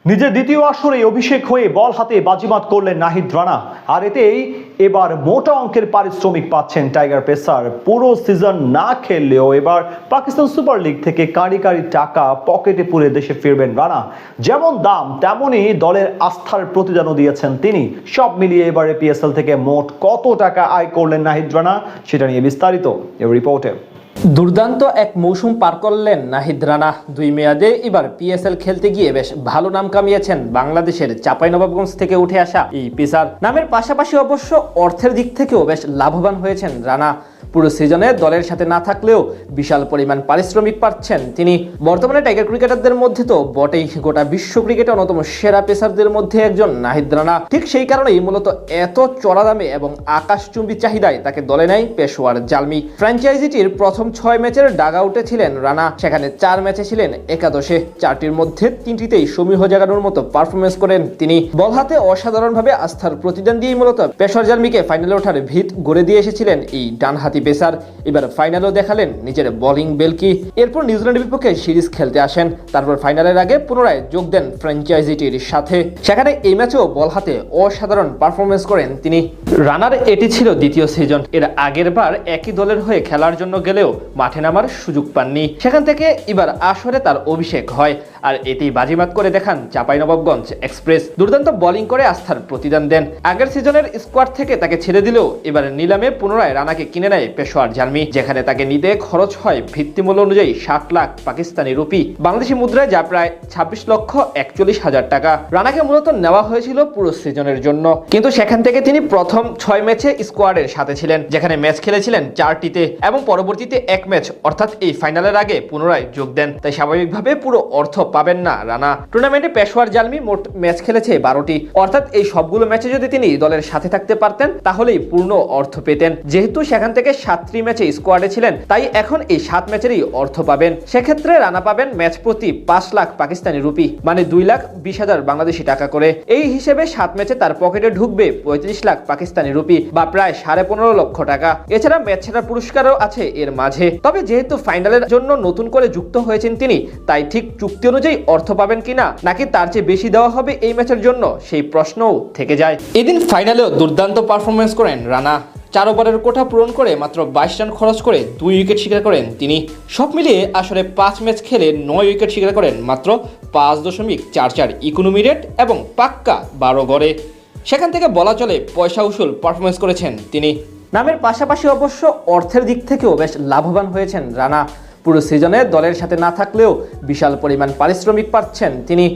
নিজের দ্বিতীয় আসরে অভিষেক হয়ে বল হাতে বাজিমাত করলেন নাহিদ রানা। আর এতেই এবার মোটা অঙ্কের পারিশ্রমিক পাচ্ছেন টাইগার পেসার। পুরো সিজন না খেললেও এবার পাকিস্তান সুপার লিগ থেকে কাঁড়ি কাঁড়ি টাকা পকেটে পুরে দেশে ফিরবেন রানা। যেমন দাম তেমনই দলের আস্থার প্রতিদানও দিয়েছেন তিনি। সব মিলিয়ে এবারে পিএসএল থেকে মোট কত টাকা আয় করলেন নাহিদ রানা, সেটা নিয়ে বিস্তারিত এই রিপোর্টে। দুর্দান্ত এক মৌসুম পার করলেন নাহিদ রানা। 2 মেয়াদে এবার পিএসএল খেলতে গিয়ে বেশ ভালো নাম কামিয়েছেন বাংলাদেশের চাঁপাইনবাবগঞ্জ থেকে উঠে আসা এই পেসার। নামের পাশাপাশি অবশ্য অর্থের দিক থেকেও বেশ লাভবান হয়েছেন রানা। পুরো সিজনে দলের সাথে না থাকলেও বিশাল পরিমাণ পারিশ্রমিক পাচ্ছেন তিনি। বর্তমানে টাইগার ক্রিকেটারদের মধ্যে তো বটেই, গোটা বিশ্ব ক্রিকেটে অন্যতম সেরা পেসারদের মধ্যে একজন নাহিদ রানা। ঠিক সেই কারণেই মূলত এত চড়া দামে এবং আকাশচুম্বী চাহিদায় তাকে দলে নেয় পেশোয়ার জালমি। ফ্র্যাঞ্চাইজিটির প্রথম 6 ম্যাচের ডাগ আউটে ছিলেন রানা। সেখানে 4 ম্যাচে ছিলেন একাদশে। 4টির মধ্যে 3টিতেই সমীহ জাগানোর মতো পারফরমেন্স করেন তিনি। বল হাতে অসাধারণভাবে আস্থার প্রতিদান দিয়েই মূলত পেশোয়ার জালমিকে ফাইনালে ওঠার ভিত গড়ে দিয়ে এসেছিলেন এই ডানহাতি পেসার। এবার ফাইনালেও দেখালেন নিজের বোলিং বেলকি। এরপর নিউজিল্যান্ডের বিপক্ষে সিরিজ খেলতে আসেন। তারপর ফাইনালের আগে পুনরায় যোগ দেন ফ্র্যাঞ্চাইজিটির সাথে। সেখানে এই ম্যাচেও বল হাতে অসাধারণ পারফরমেন্স করেন তিনি। রানার এটি ছিল দ্বিতীয় সিজন। এর আগের বার একই দলের হয়ে খেলার জন্য গেলেও মাঠে নামার সুযোগ পাননি। সেখান থেকে এবার আসরে তার অভিষেক হয়, আর এতেই বাজিমাত করে দেখান চাঁপাইনবাবগঞ্জ এক্সপ্রেস। দুর্দান্ত বোলিং করে আস্থার প্রতিদান দেন। আগের সিজনের স্কোয়াড থেকে তাকে ছেড়ে দিলেও এবার নিলামে পুনরায় রানাকে কিনে নেয় পেশোয়ার জালমি, যেখানে তাকে নিতে খরচ হয় ভিত্তিমূল্য অনুযায়ী 60 লাখ পাকিস্তানি রুপি, বাংলাদেশি মুদ্রায় যা প্রায় 26,41,000 টাকা। রানাকে মূলত নেওয়া হয়েছিল পুরো সিজনের জন্য, কিন্তু সেখান থেকে তিনি প্রথম 6 ম্যাচে স্কোয়াডের সাথে ছিলেন, যেখানে ম্যাচ খেলেছিলেন 4টিতে এবং পরবর্তীতে 1 ম্যাচ অর্থাৎ এই ফাইনালের আগে পুনরায় যোগ দেন। তাই স্বাভাবিকভাবে পুরো অর্থ পাবেন না রানা। টুর্নামেন্টে পেশোয়ার জালমি মোট ম্যাচ খেলেছে 12টি, অর্থাৎ এই সবগুলো ম্যাচে যদি তিনি দলের সাথে থাকতে পারতেন তাহলেই পূর্ণ অর্থ পেতেন। যেহেতু সেখান থেকে 7টি ম্যাচে স্কোয়াডে ছিলেন, তাই এখন এই 7 ম্যাচেরই অর্থ পাবেন। সেক্ষেত্রে রানা পাবেন ম্যাচ প্রতি 5 লাখ পাকিস্তানি রুপি, মানে 2,20,000 বাংলাদেশি টাকা করে। এই হিসেবে 7 ম্যাচে তার পকেটে ঢুকবে 35 লাখ পাকিস্তানি রুপি বা প্রায় 15.5 লক্ষ টাকা। এছাড়া ম্যাচ সেরার পুরস্কারও আছে এর মাঝে। তবে যেহেতু ফাইনালের জন্য নতুন করে যুক্ত হয়েছেন তিনি, তাই ঠিক চুক্তি অনুযায়ী অর্থ পাবেন কিনা, নাকি তার চেয়ে বেশি দেওয়া হবে এই ম্যাচের জন্য, সেই প্রশ্নও থেকে যায়। এদিন ফাইনালেও দুর্দান্ত পারফরমেন্স করেন রানা। 4 ওভারের কোঠা পূরণ করে মাত্র 22 রান খরচ করে 2 উইকেট শিকার করেন তিনি। সব মিলিয়ে আসলে 5 ম্যাচ খেলে 9 উইকেট শিকার করেন মাত্র 5.44 ইকোনমি রেট এবং পাক্কা 12 গড়ে। সেখান থেকে বলা চলে পয়সা উসুল পারফরমেন্স করেছেন তিনি। নামের পাশাপাশি অবশ্য অর্থের দিক থেকেও বেশ লাভবান হয়েছেন রানা। পুরো সিজনে দলের সাথে না থাকলেও বিশাল পরিমাণ পারিশ্রমিক পাচ্ছেন তিনি।